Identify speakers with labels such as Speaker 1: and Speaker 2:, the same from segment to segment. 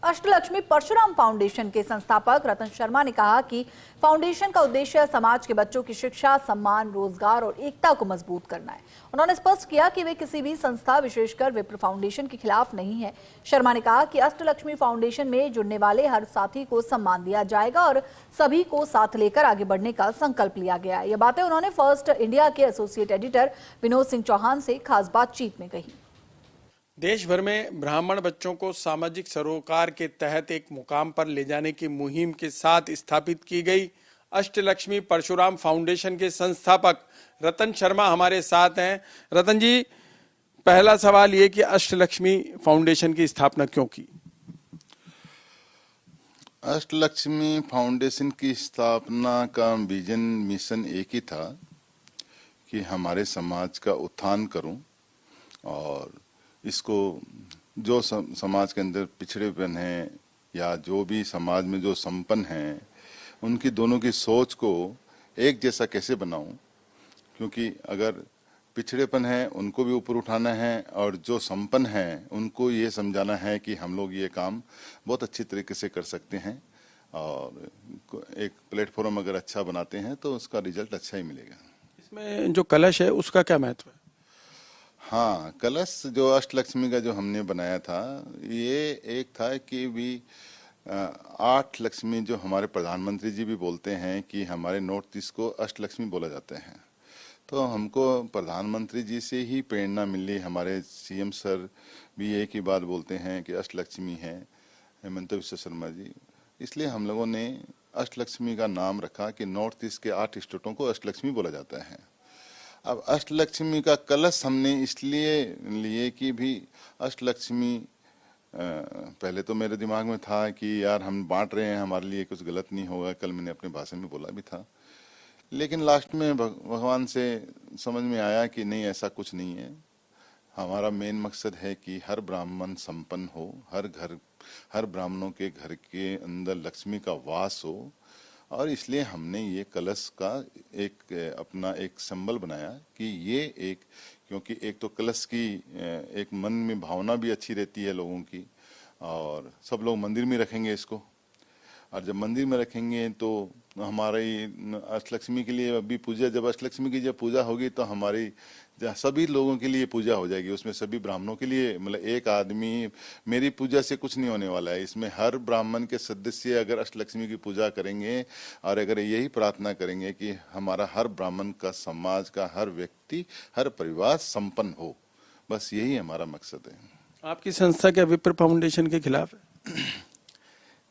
Speaker 1: Ashtalakshmi Parshuram foundation के संस्थापक रतन शर्मा ने कहा कि फाउंडेशन का उद्देश्य समाज के बच्चों की शिक्षा, सम्मान, रोजगार और एकता को मजबूत करना है। उन्होंने स्पष्ट किया कि वे किसी भी संस्था, विशेषकर विप्र फाउंडेशन के खिलाफ नहीं है। शर्मा ने कहा कि अष्टलक्ष्मी फाउंडेशन में जुड़ने वाले हर साथी को सम्मान दिया जाएगा और सभी को साथ लेकर आगे बढ़ने का संकल्प लिया गया। ये बातें उन्होंने फर्स्ट इंडिया के एसोसिएट एडिटर विनोद सिंह चौहान से खास बातचीत में कही।
Speaker 2: देश भर में ब्राह्मण बच्चों को सामाजिक सरोकार के तहत एक मुकाम पर ले जाने की मुहिम के साथ स्थापित की गई अष्टलक्ष्मी परशुराम फाउंडेशन के संस्थापक रतन शर्मा हमारे साथ हैं। रतन जी, पहला सवाल ये कि अष्टलक्ष्मी फाउंडेशन की स्थापना क्यों की?
Speaker 3: अष्टलक्ष्मी फाउंडेशन की स्थापना का विजन मिशन एक ही था कि हमारे समाज का उत्थान करूं और इसको जो समाज के अंदर पिछड़ेपन है या जो भी समाज में जो संपन्न हैं उनकी दोनों की सोच को एक जैसा कैसे बनाऊं, क्योंकि अगर पिछड़ेपन है उनको भी ऊपर उठाना है और जो संपन्न हैं उनको ये समझाना है कि हम लोग ये काम बहुत अच्छी तरीके से कर सकते हैं और एक प्लेटफॉर्म अगर अच्छा बनाते हैं तो उसका रिजल्ट अच्छा ही मिलेगा।
Speaker 2: इसमें जो कलश है उसका क्या महत्व है?
Speaker 3: हाँ, कलश जो अष्टलक्ष्मी का जो हमने बनाया था ये एक था कि भी 8 लक्ष्मी जो हमारे प्रधानमंत्री जी भी बोलते हैं कि हमारे नॉर्थ ईस्ट को अष्टलक्ष्मी बोला जाता है, तो हमको प्रधानमंत्री जी से ही प्रेरणा मिली। हमारे सीएम सर भी एक ही बात बोलते हैं कि अष्टलक्ष्मी है, हेमंत विश्व शर्मा जी, इसलिए हम लोगों ने अष्टलक्ष्मी का नाम रखा कि नॉर्थ ईस्ट के 8 स्टेटों को अष्टलक्ष्मी बोला जाता है। अब अष्टलक्ष्मी का कलश हमने इसलिए लिए कि भी अष्टलक्ष्मी पहले तो मेरे दिमाग में था कि यार हम बांट रहे हैं, हमारे लिए कुछ गलत नहीं होगा, कल मैंने अपने भाषण में बोला भी था, लेकिन लास्ट में भगवान से समझ में आया कि नहीं, ऐसा कुछ नहीं है। हमारा मेन मकसद है कि हर ब्राह्मण संपन्न हो, हर ब्राह्मणों के घर के अंदर लक्ष्मी का वास हो, और इसलिए हमने ये कलश का एक अपना एक सिंबल बनाया कि ये एक, क्योंकि एक तो कलश की एक मन में भावना भी अच्छी रहती है लोगों की, और सब लोग मंदिर में रखेंगे इसको, और जब मंदिर में रखेंगे तो हमारी अष्टलक्ष्मी के लिए अभी पूजा, जब अष्टलक्ष्मी की जब पूजा होगी तो हमारी सभी लोगों के लिए पूजा हो जाएगी, उसमें सभी ब्राह्मणों के लिए, मतलब एक आदमी मेरी पूजा से कुछ नहीं होने वाला है, इसमें हर ब्राह्मण के सदस्य अगर अष्टलक्ष्मी की पूजा करेंगे और अगर यही प्रार्थना करेंगे कि हमारा हर ब्राह्मण का, समाज का हर व्यक्ति, हर परिवार संपन्न हो, बस यही हमारा मकसद है।
Speaker 2: आपकी संस्था क्या विप्र फाउंडेशन के खिलाफ है?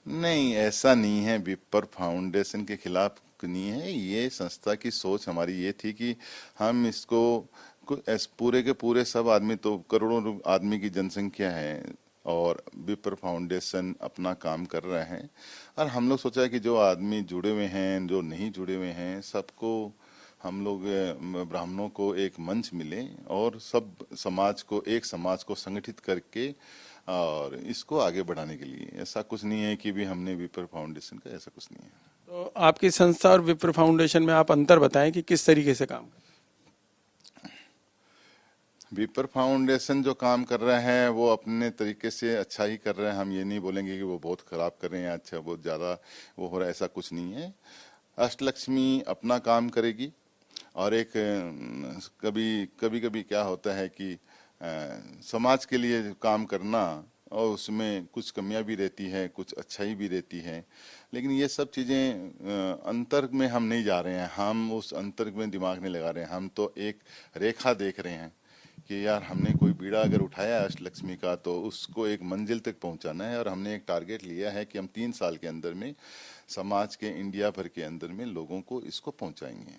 Speaker 3: नहीं, ऐसा नहीं है, विप्र फाउंडेशन के खिलाफ नहीं है। ये संस्था की सोच हमारी ये थी कि हम इसको पूरे के पूरे सब आदमी, तो करोड़ों आदमी की जनसंख्या है और विप्र फाउंडेशन अपना काम कर रहे हैं, और हम लोग सोचा कि जो आदमी जुड़े हुए हैं, जो नहीं जुड़े हुए हैं, सबको हम लोग ब्राह्मणों को एक मंच मिले और सब समाज को, एक समाज को संगठित करके और इसको आगे बढ़ाने के लिए। ऐसा कुछ नहीं है कि भी हमने विप्र फाउंडेशन का, ऐसा कुछ नहीं है।
Speaker 2: तो आपकी संस्था और विप्र फाउंडेशन में आप अंतर बताएं कि किस तरीके से काम कर?
Speaker 3: विप्र फाउंडेशन जो काम कर रहे हैं वो अपने तरीके से अच्छा ही कर रहे हैं, हम ये नहीं बोलेंगे कि वो बहुत खराब कर रहे हैं, अच्छा बहुत ज़्यादा वो हो रहा है, ऐसा कुछ नहीं है। अष्टलक्ष्मी अपना काम करेगी, और एक कभी कभी क्या होता है कि समाज के लिए काम करना, और उसमें कुछ कमियां भी रहती है, कुछ अच्छाई भी रहती है, लेकिन ये सब चीज़ें अंतर में हम नहीं जा रहे हैं, हम उस अंतर में दिमाग नहीं लगा रहे हैं, हम तो एक रेखा देख रहे हैं कि यार हमने कोई बीड़ा अगर उठाया अष्टलक्ष्मी का तो उसको एक मंजिल तक पहुंचाना है, और हमने एक टारगेट लिया है कि हम 3 साल के अंदर में समाज के, इंडिया भर के अंदर में लोगों को इसको पहुंचाएंगे।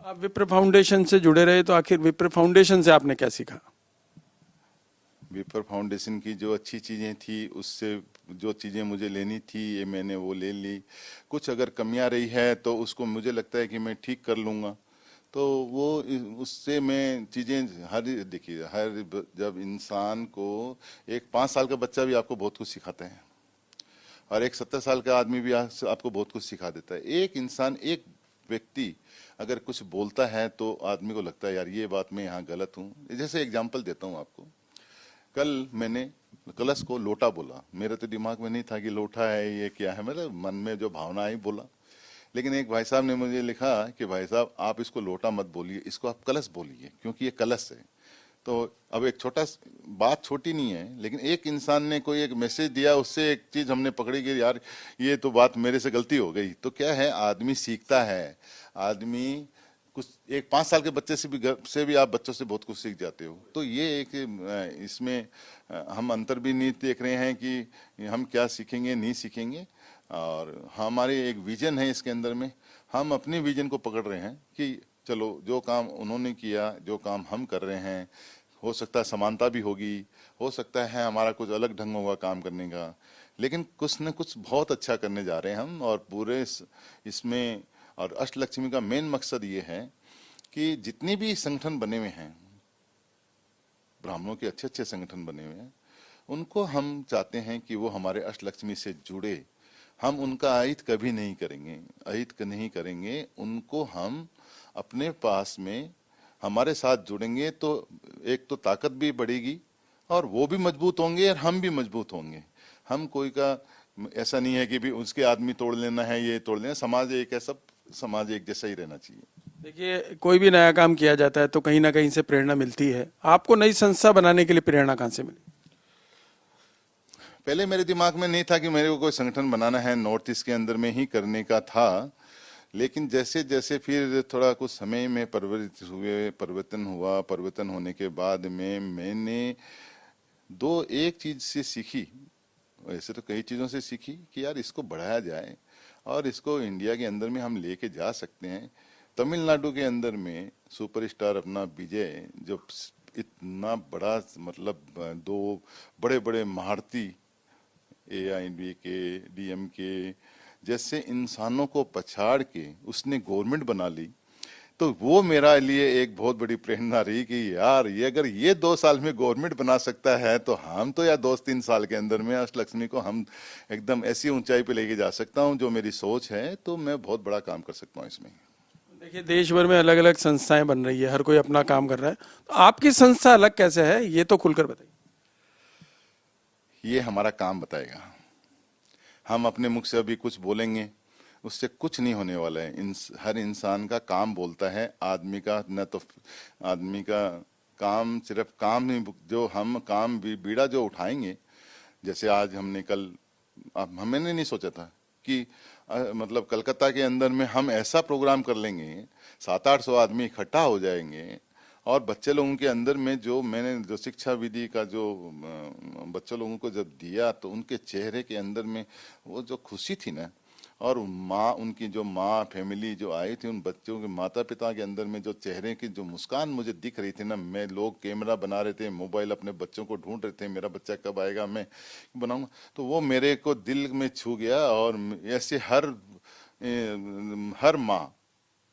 Speaker 2: आप विप्र फाउंडेशन से जुड़े रहे, तो आखिर विप्र फाउंडेशन से आपने क्या सीखा?
Speaker 3: विप्र फाउंडेशन की जो अच्छी चीज़ें थी, उससे जो चीज़ें मुझे लेनी थी ये मैंने वो ले ली। कुछ अगर कमियां रही है तो उसको मुझे लगता है कि मैं ठीक कर लूँगा, तो वो उससे मैं चीज़ें देखिए, जब इंसान को एक 5 साल का बच्चा भी आपको बहुत कुछ सिखाता है, और एक 70 साल का आदमी भी आपको बहुत कुछ सिखा देता है। एक इंसान, एक व्यक्ति अगर कुछ बोलता है तो आदमी को लगता है यार ये बात मैं यहाँ गलत हूँ। जैसे एग्जाम्पल देता हूँ आपको, कल मैंने कलश को लोटा बोला। मेरे तो दिमाग में नहीं था कि लोटा है, ये क्या है, मेरे मन में जो भावना आई बोला। लेकिन एक भाई साहब ने मुझे लिखा कि भाई साहब आप इसको लोटा मत बोलिए, इसको आप कलश बोलिए, क्योंकि ये कलश है। तो अब एक बात छोटी नहीं है, लेकिन एक इंसान ने कोई एक मैसेज दिया, उससे एक चीज हमने पकड़ी कि यार ये तो बात मेरे से गलती हो गई। तो क्या है, आदमी सीखता है। आदमी कुछ एक 5 साल के बच्चे से भी आप बच्चों से बहुत कुछ सीख जाते हो। तो ये एक इसमें हम अंतर भी नहीं देख रहे हैं कि हम क्या सीखेंगे नहीं सीखेंगे, और हमारे एक विजन है इसके अंदर में। हम अपने विजन को पकड़ रहे हैं कि चलो जो काम उन्होंने किया, जो काम हम कर रहे हैं, हो सकता है समानता भी होगी, हो सकता है हमारा कुछ अलग ढंग होगा काम करने का, लेकिन कुछ न कुछ बहुत अच्छा करने जा रहे हैं हम। और पूरे इसमें और अष्टलक्ष्मी का मेन मकसद ये है कि जितने भी संगठन बने हुए हैं, ब्राह्मणों के अच्छे अच्छे संगठन बने हुए हैं, उनको हम चाहते हैं कि वो हमारे अष्टलक्ष्मी से जुड़े। हम उनका अहित कभी नहीं करेंगे, अहित नहीं करेंगे। उनको हम अपने पास में हमारे साथ जुड़ेंगे तो एक तो ताकत भी बढ़ेगी और वो भी मजबूत होंगे और हम भी मजबूत होंगे। हम कोई का ऐसा नहीं है कि भी उसके आदमी तोड़ लेना है, ये तोड़ लेना। समाज एक है, सब समाज एक जैसा ही रहना चाहिए।
Speaker 2: देखिए, कोई भी नया काम किया जाता है तो कहीं ना कहीं से प्रेरणा मिलती है। आपको नई संस्था बनाने के लिए प्रेरणा कहाँ से मिली?
Speaker 3: पहले मेरे दिमाग में नहीं था कि मेरे को कोई संगठन बनाना है, नॉर्थ ईस्ट के अंदर में ही करने का था। लेकिन जैसे जैसे फिर थोड़ा कुछ समय में परिवर्तन हुआ। परिवर्तन होने के बाद में मैंने एक चीज से सीखी, वैसे तो कई चीजों से सीखी, कि यार इसको बढ़ाया जाए और इसको इंडिया के अंदर में हम लेके जा सकते हैं। तमिलनाडु के अंदर में सुपरस्टार अपना विजय, जो इतना बड़ा, मतलब 2 बड़े बड़े महारथी AIDMK DMK जैसे इंसानों को पछाड़ के उसने गवर्नमेंट बना ली, तो वो मेरा लिए एक बहुत बड़ी प्रेरणा रही कि यार ये अगर ये 2 साल में गवर्नमेंट बना सकता है तो हम तो या 2-3 साल के अंदर में अष्टलक्ष्मी को हम एकदम ऐसी ऊंचाई पे लेके जा सकता हूँ। जो मेरी सोच है, तो मैं बहुत बड़ा काम कर सकता हूँ इसमें।
Speaker 2: देखिए, देश भर में अलग अलग संस्थाएं बन रही है, हर कोई अपना काम कर रहा है, तो आपकी संस्था अलग कैसे है, ये तो खुलकर बताइए।
Speaker 3: ये हमारा काम बताएगा। हम अपने मुख से अभी कुछ बोलेंगे, उससे कुछ नहीं होने वाला है। हर इंसान का काम बोलता है। आदमी का न तो आदमी का काम सिर्फ काम नहीं, जो हम काम बीड़ा जो उठाएंगे, जैसे आज हमने कल, मैंने नहीं सोचा था कि मतलब कलकत्ता के अंदर में हम ऐसा प्रोग्राम कर लेंगे, 700-800 आदमी इकट्ठा हो जाएंगे, और बच्चे लोगों के अंदर में जो मैंने जो शिक्षा विधि का जो बच्चे लोगों को जब दिया, तो उनके चेहरे के अंदर में वो जो खुशी थी ना, और माँ, उनकी जो माँ फैमिली जो आई थी, उन बच्चों के माता पिता के अंदर में जो चेहरे की जो मुस्कान मुझे दिख रही थी ना, मैं, लोग कैमरा बना रहे थे, मोबाइल अपने बच्चों को ढूंढ रहे थे, मेरा बच्चा कब आएगा, मैं बनाऊंगा, तो वो मेरे को दिल में छू गया। और ऐसे हर माँ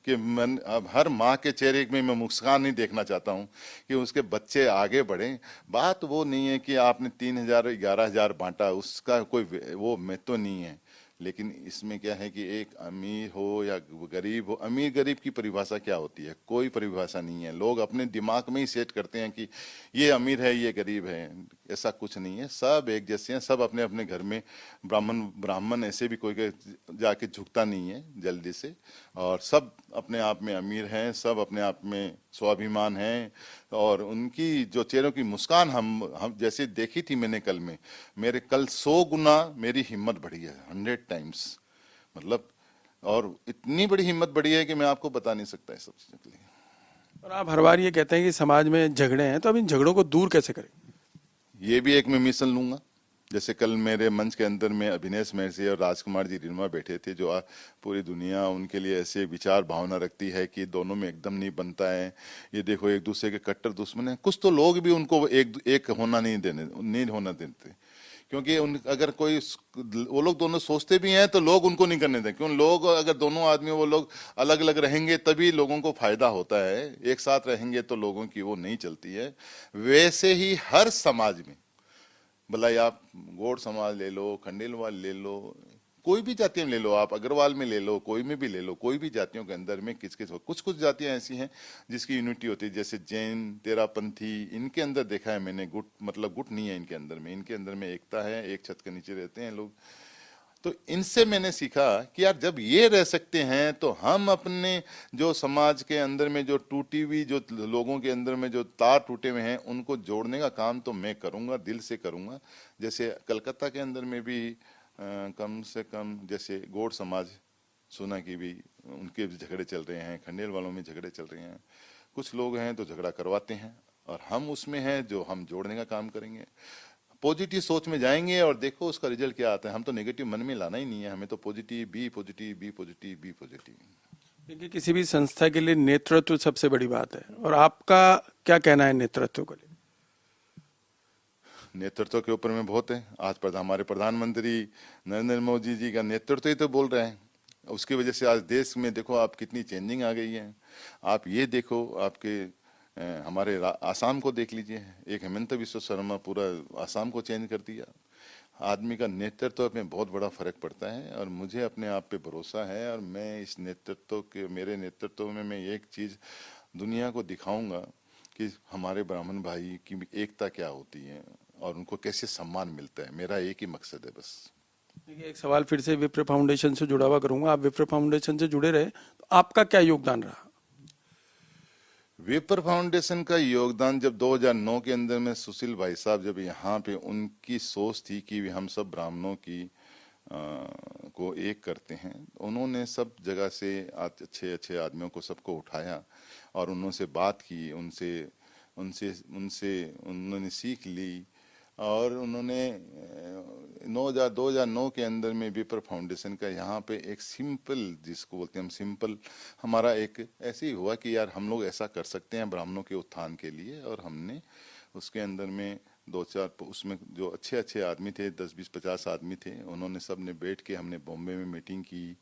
Speaker 3: कि अब हर माँ के चेहरे में मैं मुस्कान नहीं देखना चाहता हूँ कि उसके बच्चे आगे बढ़े। बात वो नहीं है कि आपने 3,000-11,000 बांटा, उसका कोई वो मैं तो नहीं है। लेकिन इसमें क्या है कि एक अमीर हो या गरीब हो, अमीर गरीब की परिभाषा क्या होती है? कोई परिभाषा नहीं है। लोग अपने दिमाग में ही सेट करते हैं कि ये अमीर है, ये गरीब है। ऐसा कुछ नहीं है, सब एक जैसे हैं। सब अपने अपने घर में ब्राह्मण ऐसे भी कोई जाके झुकता नहीं है जल्दी से, और सब अपने आप में अमीर हैं, सब अपने आप में स्वाभिमान है। और उनकी जो चेहरों की मुस्कान हम जैसे देखी थी मैंने कल में, मेरे कल 100 गुना मेरी हिम्मत बढ़ी है, 100 टाइम्स, मतलब। और इतनी बड़ी हिम्मत बढ़ी है कि मैं आपको बता नहीं सकता है सब चीजों के लिए।
Speaker 2: और आप हर बार ये कहते हैं कि समाज में झगड़े हैं, तो अब इन झगड़ों को दूर कैसे करें?
Speaker 3: ये भी एक मैं मिशन लूंगा। जैसे कल मेरे मंच के अंदर में अभिनेश महर्षि और राजकुमार जी रिन्वा बैठे थे, जो पूरी दुनिया उनके लिए ऐसे विचार भावना रखती है कि दोनों में एकदम नहीं बनता है। ये देखो, एक दूसरे के कट्टर दुश्मन है। कुछ तो लोग भी उनको एक होना नहीं होना देते, क्योंकि अगर कोई वो लोग दोनों सोचते भी हैं तो लोग उनको नहीं करने दें। क्यों? लोग अगर दोनों आदमी वो लोग अलग अलग रहेंगे तभी लोगों को फायदा होता है। एक साथ रहेंगे तो लोगों की वो नहीं चलती है। वैसे ही हर समाज में, भला आप गौड़ समाज ले लो, खंडेलवाल ले लो, कोई भी जातियों में ले लो आप, अग्रवाल में ले लो, कोई में भी ले लो, कोई भी जातियों के अंदर में किस किस कुछ कुछ जातियां ऐसी हैं जिसकी यूनिटी होती है, जैसे जैन, तेरापंथी, इनके अंदर देखा है मैंने गुट, मतलब गुट नहीं है इनके अंदर में एकता है, एक छत के नीचे रहते हैं लोग। तो इनसे मैंने सीखा कि यार जब ये रह सकते हैं तो हम अपने जो समाज के अंदर में जो टूटी हुई, जो लोगों के अंदर में जो तार टूटे हुए हैं, उनको जोड़ने का काम तो मैं करूंगा, दिल से करूंगा। जैसे कलकत्ता के अंदर में भी कम से कम जैसे गौड़ समाज सुना की भी उनके भी झगड़े चल रहे हैं, खंडेल वालों में झगड़े चल रहे हैं, कुछ लोग हैं तो झगड़ा करवाते हैं, और हम उसमें हैं जो हम जोड़ने का काम करेंगे, पॉजिटिव सोच में जाएंगे और देखो उसका रिजल्ट क्या आता है। हम तो नेगेटिव मन में लाना ही नहीं है, हमें तो positive be positive be positive be positive.
Speaker 2: देखिए, किसी भी संस्था के लिए नेतृत्व सबसे बड़ी बात है, और आपका क्या कहना है नेतृत्व को लेकर?
Speaker 3: नेतृत्व के ऊपर में बहुत है। आज हमारे प्रधानमंत्री नरेंद्र मोदी जी का नेतृत्व ही तो बोल रहे हैं, उसकी वजह से आज देश में देखो आप कितनी चेंजिंग आ गई है। आप ये देखो, आपके हमारे आसाम को देख लीजिए, एक हेमंत बिस्वा शर्मा पूरा आसाम को चेंज कर दिया। आदमी का नेतृत्व में बहुत बड़ा फर्क पड़ता है, और मुझे अपने आप पे भरोसा है, और मैं इस नेतृत्व के, मेरे नेतृत्व में मैं एक चीज दुनिया को दिखाऊंगा कि हमारे ब्राह्मण भाई की एकता क्या होती है और उनको कैसे सम्मान मिलता है। मेरा एक ही मकसद है बस।
Speaker 2: देखिए, एक सवाल फिर से विप्र फाउंडेशन से जुड़ा हुआ करूंगा। आप विप्र फाउंडेशन से जुड़े रहे, तो आपका क्या योगदान रहा?
Speaker 3: विप्र फाउंडेशन का योगदान, जब 2009 के अंदर में सुशील भाई साहब जब यहाँ पे, उनकी सोच थी कि हम सब ब्राह्मणों की को एक करते हैं, उन्होंने सब जगह से अच्छे अच्छे आदमियों को सबको उठाया और उनसे बात की, उनसे उनसे उनसे उन्होंने सीख ली, और उन्होंने 2009 के अंदर में विप्र फाउंडेशन का यहाँ पे एक सिंपल, जिसको बोलते हैं हम सिंपल, हमारा एक ऐसे ही हुआ कि यार हम लोग ऐसा कर सकते हैं ब्राह्मणों के उत्थान के लिए। और हमने उसके अंदर में 2-4 उसमें जो अच्छे अच्छे आदमी थे, 10-20-50 आदमी थे, उन्होंने सब ने बैठ के हमने बॉम्बे में मीटिंग की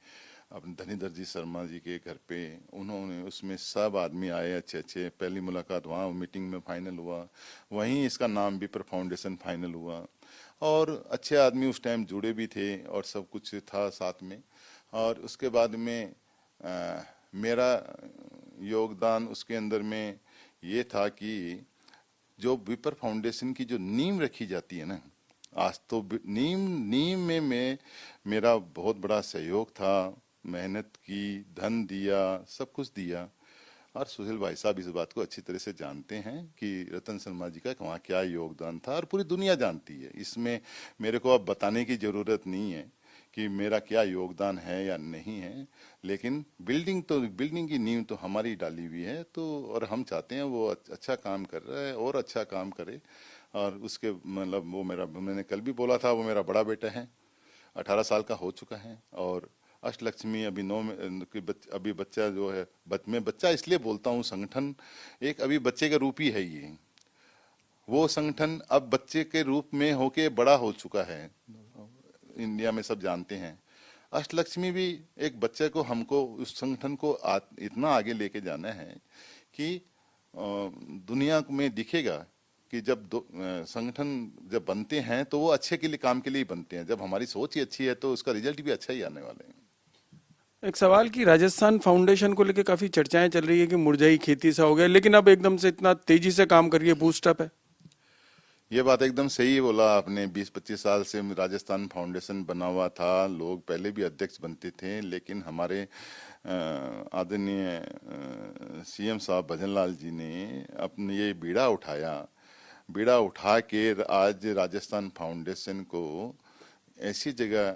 Speaker 3: अपने धनीधर जी शर्मा जी के घर पे। उन्होंने, उसमें सब आदमी आए अच्छे अच्छे, पहली मुलाकात वहाँ मीटिंग में फाइनल हुआ, वहीं इसका नाम विप्र फाउंडेशन फाइनल हुआ, और अच्छे आदमी उस टाइम जुड़े भी थे और सब कुछ था साथ में। और उसके बाद में मेरा योगदान उसके अंदर में ये था कि जो विप्र फाउंडेशन की जो नींव रखी जाती है ना, आज तो नींव में मेरा बहुत बड़ा सहयोग था, मेहनत की, धन दिया, सब कुछ दिया। और सुशील भाई साहब इस बात को अच्छी तरह से जानते हैं कि रतन शर्मा जी का वहाँ क्या योगदान था, और पूरी दुनिया जानती है। इसमें मेरे को अब बताने की जरूरत नहीं है कि मेरा क्या योगदान है या नहीं है, लेकिन बिल्डिंग की नींव तो हमारी डाली हुई है, तो और हम चाहते हैं वो अच्छा काम कर रहा है और अच्छा काम करे। और उसके मतलब वो मेरा, मैंने कल भी बोला था, वो मेरा बड़ा बेटा है, 18 साल का हो चुका है, और अष्टलक्ष्मी अभी 9 में अभी बच्चा जो है, मैं बच्चा इसलिए बोलता हूँ, संगठन एक अभी बच्चे का रूप ही है ये। वो संगठन अब बच्चे के रूप में होके बड़ा हो चुका है, इंडिया में सब जानते हैं। अष्टलक्ष्मी भी एक बच्चे को, हमको उस संगठन को इतना आगे लेके जाना है कि दुनिया में दिखेगा कि जब संगठन जब बनते हैं तो वो अच्छे के लिए, काम के लिए ही बनते हैं। जब हमारी सोच ही अच्छी है तो उसका रिजल्ट भी अच्छा ही आने वाले हैं।
Speaker 2: एक सवाल कि राजस्थान फाउंडेशन को लेकर काफी चर्चाएं चल रही है कि मुरझाई खेती सा हो गया, लेकिन अब एकदम से इतना तेजी से काम कर रही है, बूस्टअप है। ये
Speaker 3: बात एकदम सही बोला आपने। 20-25 साल से राजस्थान फाउंडेशन बना हुआ था, लोग पहले भी अध्यक्ष बनते थे, लेकिन हमारे आदरणीय सीएम साहब भजनलाल जी ने अपने ये बीड़ा उठा के आज राजस्थान फाउंडेशन को ऐसी जगह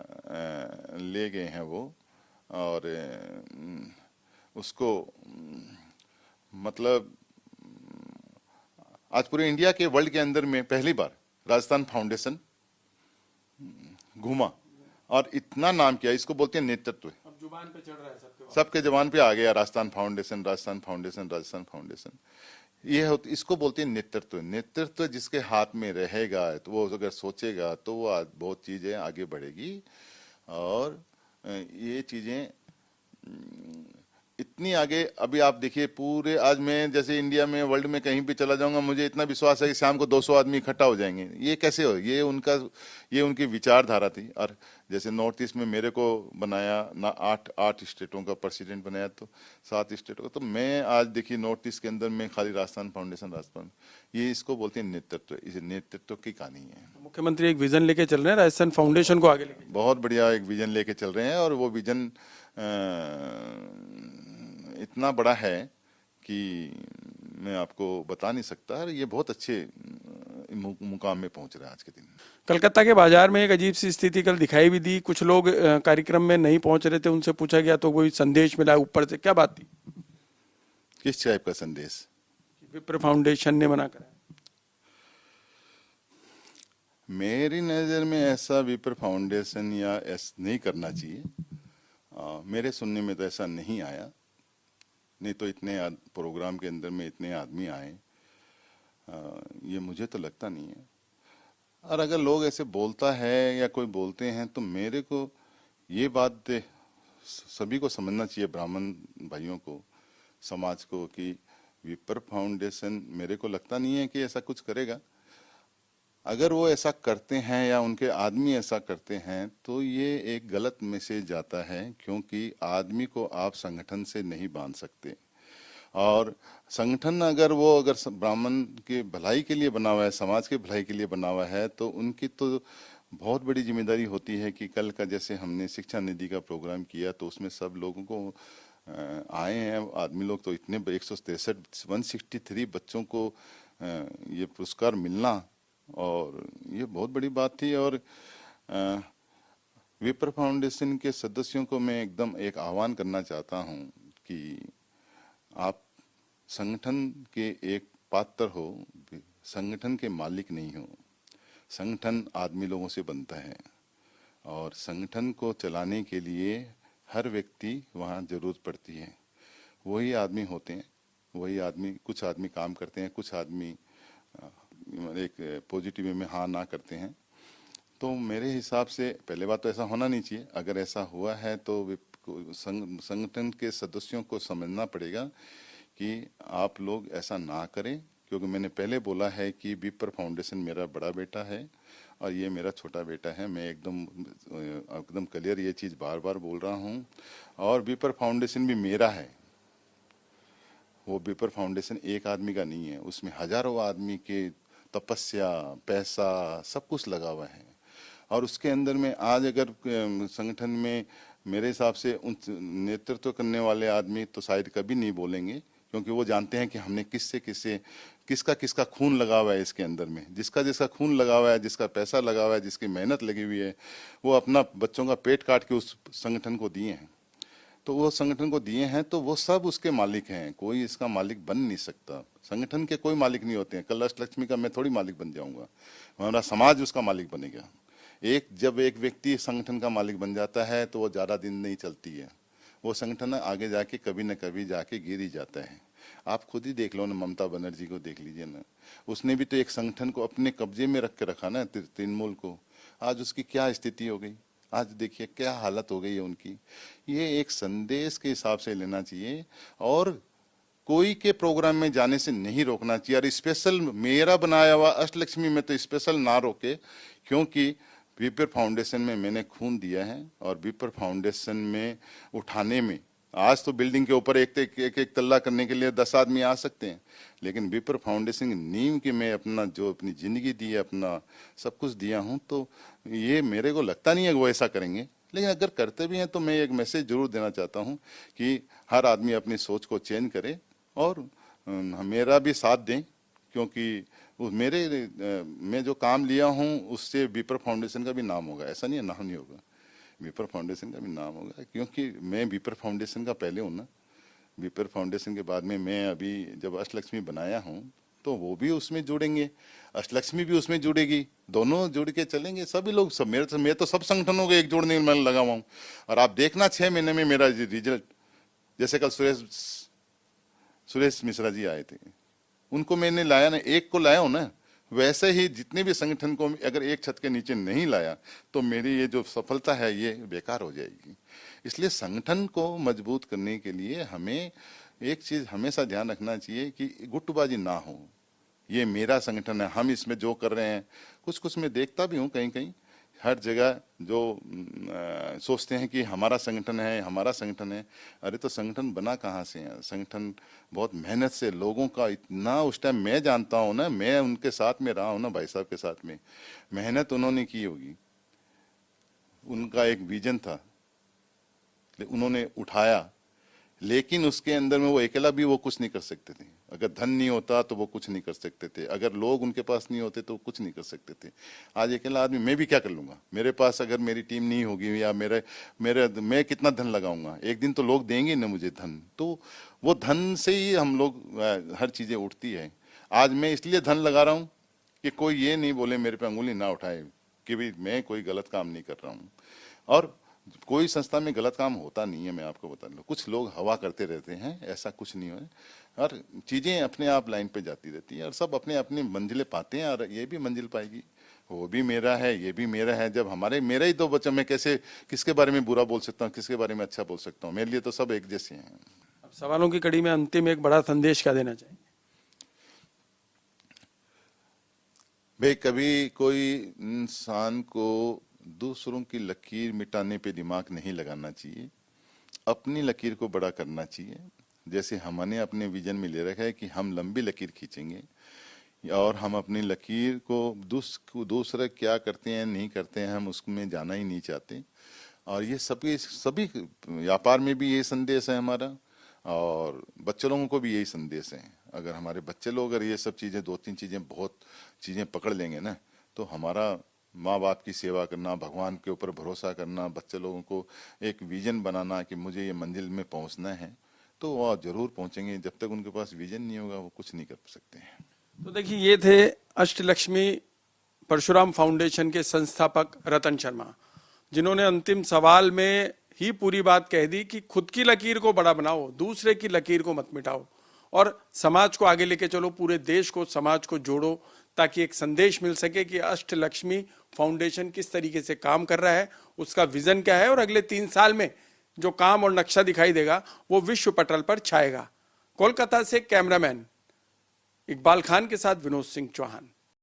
Speaker 3: ले गए हैं वो, और उसको मतलब आज पूरे इंडिया के, वर्ल्ड के अंदर में पहली बार राजस्थान फाउंडेशन घूमा और इतना नाम किया। इसको बोलते हैं नेतृत्व।
Speaker 2: अब जुबान पे चढ़ रहा है,
Speaker 3: सबके जबान पे आ गया Rajasthan foundation, Rajasthan foundation, Rajasthan foundation. इसको बोलते हैं नेतृत्व। नेतृत्व जिसके हाथ में रहेगा तो वो अगर सोचेगा तो वो बहुत चीजें आगे बढ़ेगी। और ये चीजें इतनी आगे। अभी आप देखिए पूरे, आज मैं जैसे इंडिया में, वर्ल्ड में कहीं भी चला जाऊंगा, मुझे इतना विश्वास है कि शाम को 200 आदमी इकट्ठा हो जाएंगे। ये कैसे हो? ये उनकी विचारधारा थी। और जैसे नॉर्थ ईस्ट में मेरे को बनाया ना, 8 स्टेटों का प्रेसिडेंट बनाया, तो 7 स्टेटों का। तो मैं आज देखिए नॉर्थ ईस्ट के अंदर में खाली राजस्थान फाउंडेशन, राजस्थान, ये इसको बोलते हैं नेतृत्व। इस नेतृत्व की कहानी है।
Speaker 2: मुख्यमंत्री एक विजन लेके चल रहे हैं राजस्थान फाउंडेशन को आगे लेके।
Speaker 3: बहुत बढ़िया एक विजन लेके चल रहे हैं, और वो विजन इतना बड़ा है कि मैं आपको बता नहीं सकता। और ये बहुत अच्छे मुकाम में पहुंच रहा है आज के दिन।
Speaker 2: कलकत्ता के बाजार में एक अजीब सी स्थिति कल दिखाई भी दी। कुछ लोग कार्यक्रम में नहीं पहुंच रहे थे, उनसे पूछा गया तो कोई संदेश मिला ऊपर से, क्या बात थी?
Speaker 3: किस टाइप का संदेश?
Speaker 2: विप्र फाउंडेशन ने मना करा।
Speaker 3: मेरी नज़र में ऐसा विप्र फाउंडेशन या ऐसा नहीं करना चाहिए। मेरे सुनने में तो ऐसा नहीं आया। नहीं तो इतने प्रोग्राम के अंदर में इतने आदमी आए, ये मुझे तो लगता नहीं है। और अगर लोग ऐसे बोलता है या कोई बोलते हैं, तो मेरे को ये बात सभी को समझना चाहिए, ब्राह्मण भाइयों को, समाज को, कि विप्र फाउंडेशन मेरे को लगता नहीं है कि ऐसा कुछ करेगा। अगर वो ऐसा करते हैं या उनके आदमी ऐसा करते हैं, तो ये एक गलत मैसेज जाता है, क्योंकि आदमी को आप संगठन से नहीं बांध सकते। और संगठन अगर ब्राह्मण के भलाई के लिए बना हुआ है, समाज के भलाई के लिए बना हुआ है, तो उनकी तो बहुत बड़ी जिम्मेदारी होती है कि कल का जैसे हमने शिक्षा निधि का प्रोग्राम किया, तो उसमें सब लोगों को आए हैं आदमी लोग, तो इतने 163 बच्चों को ये पुरस्कार मिलना, और ये बहुत बड़ी बात थी। और विप्र फाउंडेशन के सदस्यों को मैं एकदम एक आह्वान करना चाहता हूं कि आप संगठन के एक पात्र हो, संगठन के मालिक नहीं हो। संगठन आदमी लोगों से बनता है, और संगठन को चलाने के लिए हर व्यक्ति वहाँ जरूरत पड़ती है। वही आदमी होते हैं, वही आदमी, कुछ आदमी काम करते हैं, कुछ आदमी एक पॉजिटिव वे में हाँ ना करते हैं। तो मेरे हिसाब से पहले बात तो ऐसा होना नहीं चाहिए। अगर ऐसा हुआ है तो संगठन के सदस्यों को समझना पड़ेगा कि आप लोग ऐसा ना करें, क्योंकि मैंने पहले बोला है कि विप्र फाउंडेशन मेरा बड़ा बेटा है और ये मेरा छोटा बेटा है। मैं एकदम क्लियर ये चीज़ बार बार बोल रहा हूँ। और विप्र फाउंडेशन भी मेरा है। वो विप्र फाउंडेशन एक आदमी का नहीं है, उसमें हजारों आदमी के तपस्या, पैसा, सब कुछ लगा हुआ है। और उसके अंदर में आज अगर संगठन में मेरे हिसाब से उन नेतृत्व करने वाले आदमी तो शायद कभी नहीं बोलेंगे, क्योंकि वो जानते हैं कि हमने किसका खून लगा हुआ है इसके अंदर में। जिसका खून लगा हुआ है, जिसका पैसा लगा हुआ है, जिसकी मेहनत लगी हुई है, वो अपना बच्चों का पेट काट के उस संगठन को दिए हैं। तो वो संगठन को दिए हैं, तो वो सब उसके मालिक हैं। कोई इसका मालिक बन नहीं सकता। संगठन के कोई मालिक नहीं होते हैं। कल अष्टलक्ष्मी का मैं थोड़ी मालिक बन जाऊंगा, हमारा समाज उसका मालिक बनेगा। जब एक व्यक्ति संगठन का मालिक बन जाता है, तो वो ज़्यादा दिन नहीं चलती है। वो संगठन आगे जाके कभी न कभी जाके गिर ही जाता है। आप खुद ही देख लो ना, ममता बनर्जी को देख लीजिए ना, उसने भी तो एक संगठन को अपने कब्जे में रख के रखा ना, तृणमूल को। आज उसकी क्या स्थिति हो गई, आज देखिए क्या हालत हो गई है उनकी। ये एक संदेश के हिसाब से लेना चाहिए, और कोई के प्रोग्राम में जाने से नहीं रोकना चाहिए। और स्पेशल मेरा बनाया हुआ अष्टलक्ष्मी में तो स्पेशल ना रोके, क्योंकि विप्र फाउंडेशन में मैंने खून दिया है। और विप्र फाउंडेशन में उठाने में, आज तो बिल्डिंग के ऊपर एक तल्ला करने के लिए 10 आदमी आ सकते हैं, लेकिन विप्र फाउंडेशन की नींव की मैं अपनी जिंदगी दी है, अपना सब कुछ दिया हूं। तो ये मेरे को लगता नहीं है वो ऐसा करेंगे, लेकिन अगर करते भी हैं तो मैं एक मैसेज जरूर देना चाहता हूं कि हर आदमी अपनी सोच को चेंज करे और मेरा भी साथ दें, क्योंकि मैं जो काम लिया हूं उससे विप्र फाउंडेशन का भी नाम होगा। ऐसा नहीं है नाम नहीं होगा, विप्र फाउंडेशन का भी नाम होगा, क्योंकि मैं विप्र फाउंडेशन का पहले हूँ ना। विप्र फाउंडेशन के बाद में मैं अभी जब अष्टलक्ष्मी बनाया हूँ, तो वो भी उसमें जुड़ेंगे, अष्टलक्ष्मी भी उसमें जुड़ेगी, दोनों जुड़ के चलेंगे सभी लोग। सब मैं तो सब संगठनों को एक जोड़ने में लगा हुआ हूँ। और आप देखना 6 महीने में मेरा रिजल्ट, जैसे कल सुरेश मिश्रा जी आए थे, उनको मैंने लाया ना, एक को लाया हूँ ना, वैसे ही जितने भी संगठन को अगर एक छत के नीचे नहीं लाया तो मेरी ये जो सफलता है ये बेकार हो जाएगी। इसलिए संगठन को मजबूत करने के लिए हमें एक चीज हमेशा ध्यान रखना चाहिए कि गुटबाजी ना हो। ये मेरा संगठन है, हम इसमें जो कर रहे हैं, कुछ मैं देखता भी हूँ कहीं कहीं हर जगह जो सोचते हैं कि हमारा संगठन है, हमारा संगठन है। अरे तो संगठन बना कहाँ से है? संगठन बहुत मेहनत से लोगों का इतना, उस टाइम मैं जानता हूँ ना, मैं उनके साथ में रहा हूँ ना, भाई साहब के साथ में, मेहनत उन्होंने की होगी। उनका एक विजन था, उन्होंने उठाया, लेकिन उसके अंदर में वो अकेला भी वो कुछ नहीं कर सकते थे। अगर धन नहीं होता तो वो कुछ नहीं कर सकते थे, अगर लोग उनके पास नहीं होते तो कुछ नहीं कर सकते थे। आज अकेला आदमी मैं भी क्या कर लूंगा? मेरे पास अगर मेरी टीम नहीं होगी या मैं कितना धन लगाऊंगा? एक दिन तो लोग देंगे ना मुझे धन। तो वो धन से ही हम लोग हर चीजें उठती है। आज मैं इसलिए धन लगा रहा हूँ कि कोई ये नहीं बोले, मेरे पे अंगुली ना उठाए कि भी मैं कोई गलत काम नहीं कर रहा हूँ। और कोई संस्था में गलत काम होता नहीं है, मैं आपको बता दूं। कुछ लोग हवा करते रहते हैं, ऐसा कुछ नहीं है। और चीजें अपने आप लाइन पे जाती रहती है और सब अपने अपनी मंजिलें पाते हैं, और ये भी मंजिल पाएगी। वो भी मेरा है, ये भी मेरा है। जब मेरा ही दो बच्चा, मैं कैसे किसके बारे में बुरा बोल सकता हूँ, किसके बारे में अच्छा बोल सकता हूँ? मेरे लिए तो सब एक जैसे हैं।
Speaker 2: अब सवालों की कड़ी में अंतिम एक बड़ा संदेश क्या देना चाहिए?
Speaker 3: भाई, कभी कोई इंसान को दूसरों की लकीर मिटाने पे दिमाग नहीं लगाना चाहिए, अपनी लकीर को बड़ा करना चाहिए। जैसे हमने अपने विजन में ले रखा है कि हम लंबी लकीर खींचेंगे और हम अपनी लकीर को दूसरे क्या करते हैं नहीं करते हैं हम उसमें जाना ही नहीं चाहते। और ये सभी व्यापार में भी यही संदेश है हमारा, और बच्चे लोगों को भी यही संदेश है। अगर हमारे बच्चे लोग अगर ये सब चीजें, 2-3 चीजें, बहुत चीजें पकड़ लेंगे ना, तो हमारा माँ बाप की सेवा करना, भगवान के ऊपर भरोसा करना, बच्चे लोगों को एक विजन बनाना कि मुझे ये मंजिल में पहुंचना है, तो वो जरूर पहुंचेंगे। जब तक उनके पास विजन नहीं होगा वो कुछ नहीं कर सकते हैं।
Speaker 2: तो देखिए, ये थे अष्टलक्ष्मी परशुराम फाउंडेशन के संस्थापक रतन शर्मा, जिन्होंने अंतिम सवाल में ही पूरी बात कह दी कि खुद की लकीर को बड़ा बनाओ, दूसरे की लकीर को मत मिटाओ, और समाज को आगे लेके चलो, पूरे देश को, समाज को जोड़ो, ताकि एक संदेश मिल सके कि अष्टलक्ष्मी फाउंडेशन किस तरीके से काम कर रहा है, उसका विजन क्या है, और अगले 3 साल में जो काम और नक्शा दिखाई देगा वो विश्व पटल पर छाएगा। कोलकाता से कैमरामैन इकबाल खान के साथ विनोद सिंह चौहान।